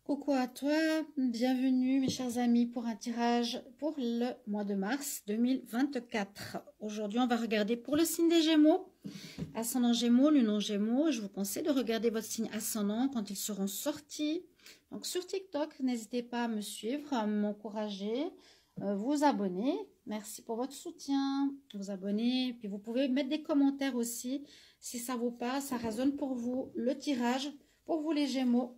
Coucou à toi, bienvenue mes chers amis pour un tirage pour le mois de mars 2024. Aujourd'hui on va regarder pour le signe des Gémeaux, ascendant Gémeaux, lunon Gémeaux. Je vous conseille de regarder votre signe ascendant quand ils seront sortis. Donc sur TikTok, n'hésitez pas à me suivre, à m'encourager, vous abonner. Merci pour votre soutien, vous abonner. Puis vous pouvez mettre des commentaires aussi si ça vous parle, ça résonne pour vous. Le tirage pour vous les Gémeaux.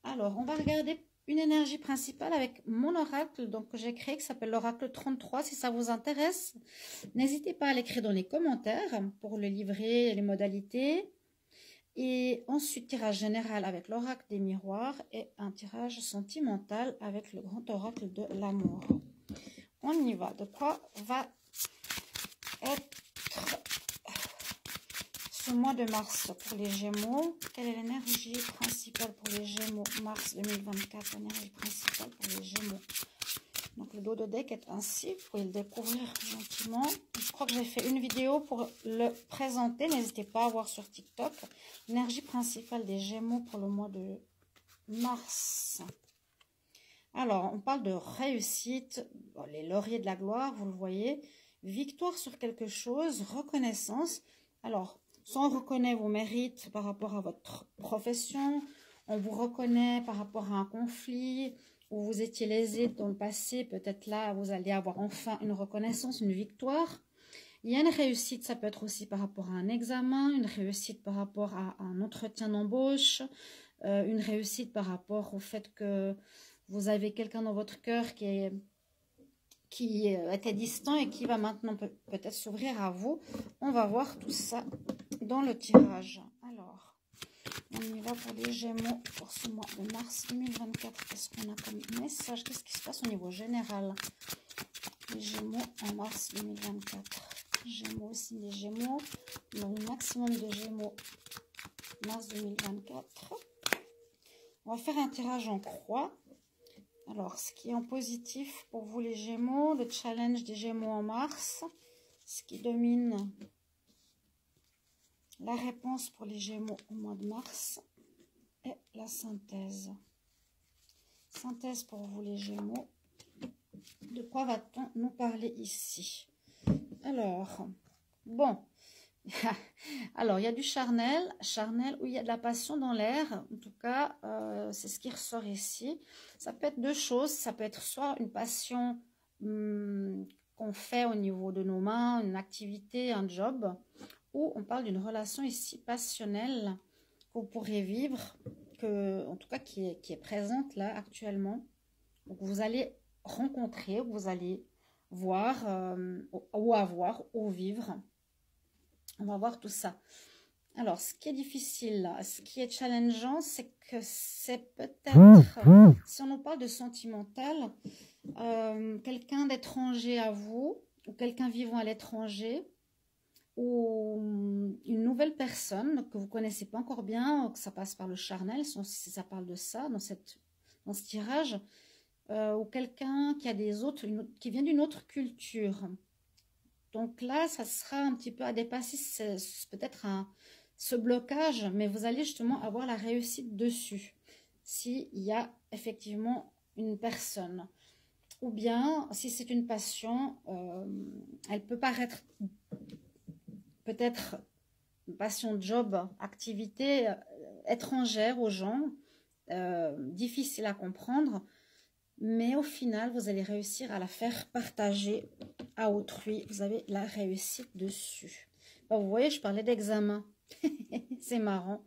Alors, on va regarder une énergie principale avec mon oracle donc que j'ai créé, qui s'appelle l'oracle 33. Si ça vous intéresse, n'hésitez pas à l'écrire dans les commentaires pour le livret et les modalités. Et ensuite, tirage général avec l'oracle des miroirs et un tirage sentimental avec le grand oracle de l'amour. On y va. De quoi va être ce mois de mars pour les Gémeaux? Quelle est l'énergie principale pour les Gémeaux mars 2024? L'énergie principale pour les Gémeaux. Donc le dos de deck est ainsi, vous pouvez le découvrir gentiment. Je crois que j'ai fait une vidéo pour le présenter, n'hésitez pas à voir sur TikTok. L'énergie principale des Gémeaux pour le mois de mars. Alors, on parle de réussite, les lauriers de la gloire, vous le voyez. Victoire sur quelque chose, reconnaissance. Alors, soit on reconnaît vos mérites par rapport à votre profession, on vous reconnaît par rapport à un conflit où vous étiez lésé dans le passé, peut-être là vous allez avoir enfin une reconnaissance, une victoire. Il y a une réussite, ça peut être aussi par rapport à un examen, une réussite par rapport à un entretien d'embauche, une réussite par rapport au fait que vous avez quelqu'un dans votre cœur qui était distant et qui va maintenant peut-être s'ouvrir à vous. On va voir tout ça dans le tirage. Alors, on y va pour les Gémeaux pour ce mois de mars 2024. Qu'est-ce qu'on a comme message? Qu'est-ce qui se passe au niveau général? Les Gémeaux en mars 2024. Gémeaux aussi, les Gémeaux. Le maximum de Gémeaux mars 2024. On va faire un tirage en croix. Alors, ce qui est en positif pour vous les Gémeaux, le challenge des Gémeaux en mars, ce qui domine la réponse pour les Gémeaux au mois de mars est la synthèse. Synthèse pour vous les Gémeaux. De quoi va-t-on nous parler ici? Alors, bon. Alors, il y a du charnel où il y a de la passion dans l'air. En tout cas, c'est ce qui ressort ici. Ça peut être deux choses. Ça peut être soit une passion qu'on fait au niveau de nos mains, une activité, un job, ou on parle d'une relation ici passionnelle que vous pourrez vivre, en tout cas qui est présente là actuellement. Donc, vous allez rencontrer, vous allez voir ou avoir ou vivre. On va voir tout ça. Alors, ce qui est difficile là, ce qui est challengeant, c'est que c'est peut-être, si on nous parle de sentimental, quelqu'un d'étranger à vous, ou quelqu'un vivant à l'étranger, ou une nouvelle personne que vous ne connaissez pas encore bien, que ça passe par le charnel, si ça parle de ça, dans ce tirage, ou quelqu'un qui qui vient d'une autre culture. Donc là, ça sera un petit peu à dépasser peut-être ce blocage, mais vous allez justement avoir la réussite dessus, s'il y a effectivement une personne. Ou bien, si c'est une passion, elle peut paraître peut-être une passion, job, activité étrangère aux gens, difficile à comprendre, mais au final, vous allez réussir à la faire partager à autrui. Vous avez la réussite dessus. Bon, vous voyez, je parlais d'examen. C'est marrant.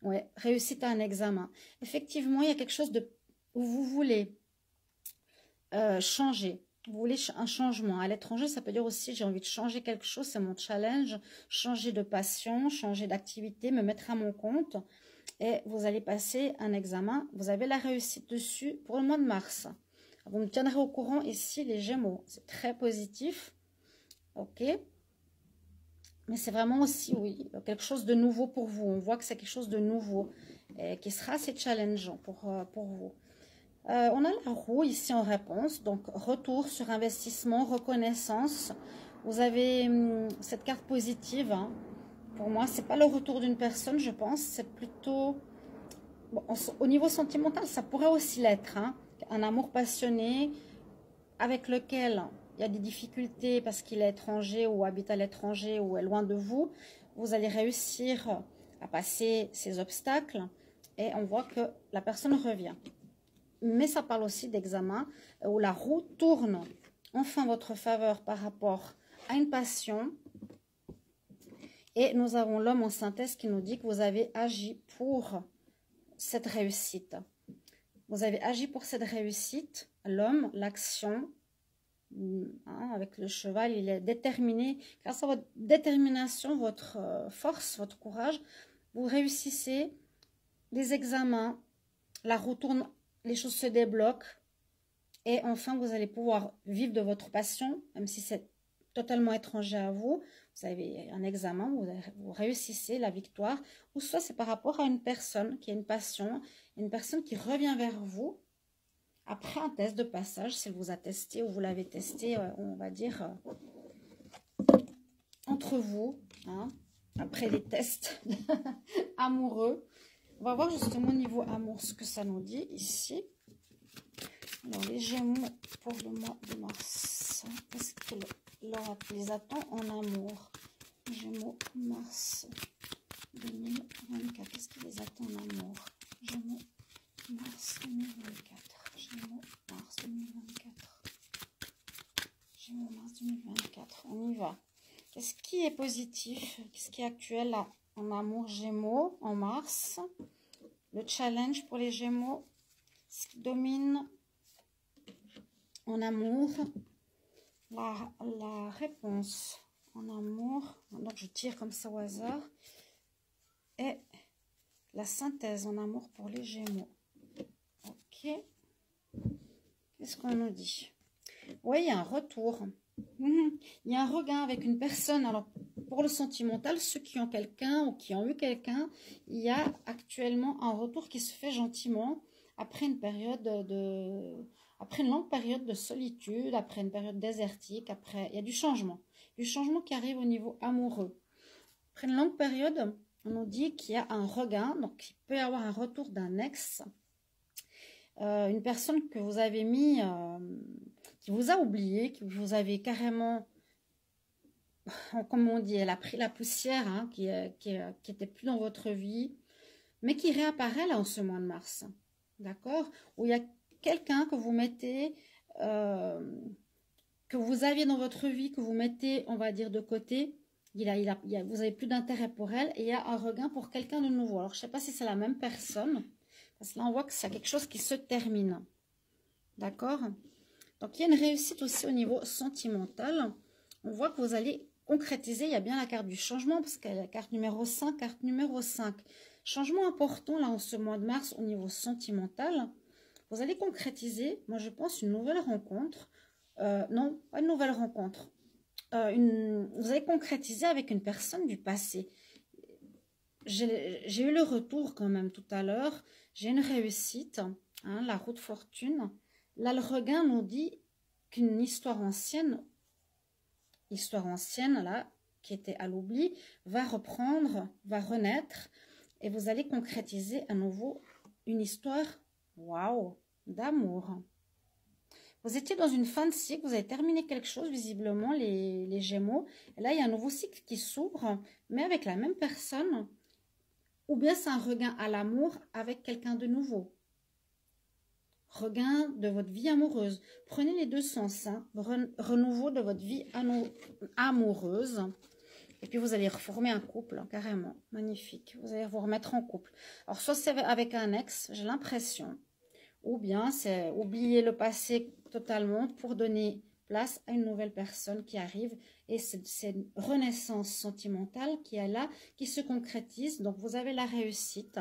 Ouais, réussite à un examen. Effectivement, il y a quelque chose où vous voulez changer. Vous voulez un changement. À l'étranger, ça peut dire aussi, j'ai envie de changer quelque chose, c'est mon challenge. Changer de passion, changer d'activité, me mettre à mon compte. Et vous allez passer un examen. Vous avez la réussite dessus pour le mois de mars. Vous me tiendrez au courant ici, les Gémeaux. C'est très positif. Ok. Mais c'est vraiment aussi, oui, quelque chose de nouveau pour vous. On voit que c'est quelque chose de nouveau et qui sera assez challengeant pour vous. On a la roue ici en réponse. Donc, retour sur investissement, reconnaissance. Vous avez cette carte positive. Hein. Pour moi, ce n'est pas le retour d'une personne, je pense. C'est plutôt bon, au niveau sentimental, ça pourrait aussi l'être, hein, un amour passionné avec lequel il y a des difficultés parce qu'il est étranger ou habite à l'étranger ou est loin de vous. Vous allez réussir à passer ces obstacles et on voit que la personne revient. Mais ça parle aussi d'examen où la roue tourne enfin en votre faveur par rapport à une passion. Et nous avons l'homme en synthèse qui nous dit que vous avez agi pour cette réussite. Vous avez agi pour cette réussite. L'homme, l'action, hein, avec le cheval, il est déterminé. Grâce à votre détermination, votre force, votre courage, vous réussissez les examens, la roue tourne, les choses se débloquent. Et enfin, vous allez pouvoir vivre de votre passion, même si c'est totalement étranger à vous. Vous avez un examen, vous réussissez la victoire. Ou soit c'est par rapport à une personne qui a une passion, une personne qui revient vers vous après un test de passage, s'il vous a testé ou vous l'avez testé, on va dire, entre vous, hein, après les tests amoureux. On va voir justement au niveau amour ce que ça nous dit ici. Alors, les Gémeaux pour le mois de mars, qu'est-ce qu'il les attend en amour? Gémeaux, mars 2024, qu'est-ce qui les attend en amour? Gémeaux, mars 2024, Gémeaux, mars 2024, Gémeaux, mars 2024, on y va. Qu'est-ce qui est positif? Qu'est-ce qui est actuel là, en amour Gémeaux, en mars? Le challenge pour les Gémeaux, ce qui domine en amour, la réponse en amour, donc je tire comme ça au hasard, et la synthèse en amour pour les Gémeaux. Ok, qu'est-ce qu'on nous dit? Oui, il y a un retour, il y a un regain avec une personne. Alors pour le sentimental, ceux qui ont quelqu'un ou qui ont eu quelqu'un, il y a actuellement un retour qui se fait gentiment après une période après une longue période de solitude, après une période désertique, après, il y a du changement qui arrive au niveau amoureux. Après une longue période, on nous dit qu'il y a un regain, donc il peut y avoir un retour d'un ex, une personne que vous avez mis, qui vous a oublié, qui vous avez carrément, comme on dit, elle a pris la poussière, hein, qui était plus dans votre vie, mais qui réapparaît là en ce mois de mars, d'accord? Où il y a quelqu'un que vous mettez, que vous aviez dans votre vie, que vous mettez, on va dire, de côté. Vous n'avez plus d'intérêt pour elle et il y a un regain pour quelqu'un de nouveau. Alors, je ne sais pas si c'est la même personne, parce que là, on voit que c'est quelque chose qui se termine. D'accord? Donc, il y a une réussite aussi au niveau sentimental. On voit que vous allez concrétiser. Il y a bien la carte du changement, parce que la carte numéro 5, carte numéro 5. Changement important, là, en ce mois de mars, au niveau sentimental. Vous allez concrétiser, moi je pense, une nouvelle rencontre. Non, pas une nouvelle rencontre. Vous allez concrétiser avec une personne du passé. J'ai eu le retour quand même tout à l'heure. J'ai une réussite, hein, la roue de fortune. Là, le regain nous dit qu'une histoire ancienne là, qui était à l'oubli, va reprendre, va renaître. Et vous allez concrétiser à nouveau une histoire, waouh, d'amour. Vous étiez dans une fin de cycle, vous avez terminé quelque chose, visiblement, les Gémeaux. Et là, il y a un nouveau cycle qui s'ouvre, mais avec la même personne. Ou bien c'est un regain à l'amour avec quelqu'un de nouveau. Regain de votre vie amoureuse. Prenez les deux sens, hein. Renouveau de votre vie amoureuse. Et puis, vous allez reformer un couple, hein, carrément. Magnifique. Vous allez vous remettre en couple. Alors, soit c'est avec un ex, j'ai l'impression. Ou bien c'est oublier le passé totalement pour donner place à une nouvelle personne qui arrive. Et c'est une renaissance sentimentale qui est là, qui se concrétise. Donc, vous avez la réussite.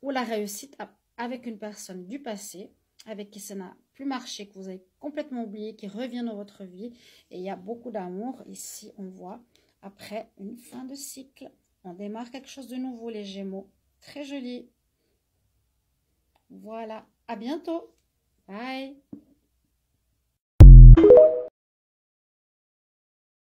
Ou la réussite avec une personne du passé, avec qui ça n'a plus marché, que vous avez complètement oublié, qui revient dans votre vie. Et il y a beaucoup d'amour. Ici, on voit, après une fin de cycle, on démarre quelque chose de nouveau, les Gémeaux. Très joli. Voilà. À bientôt. Bye.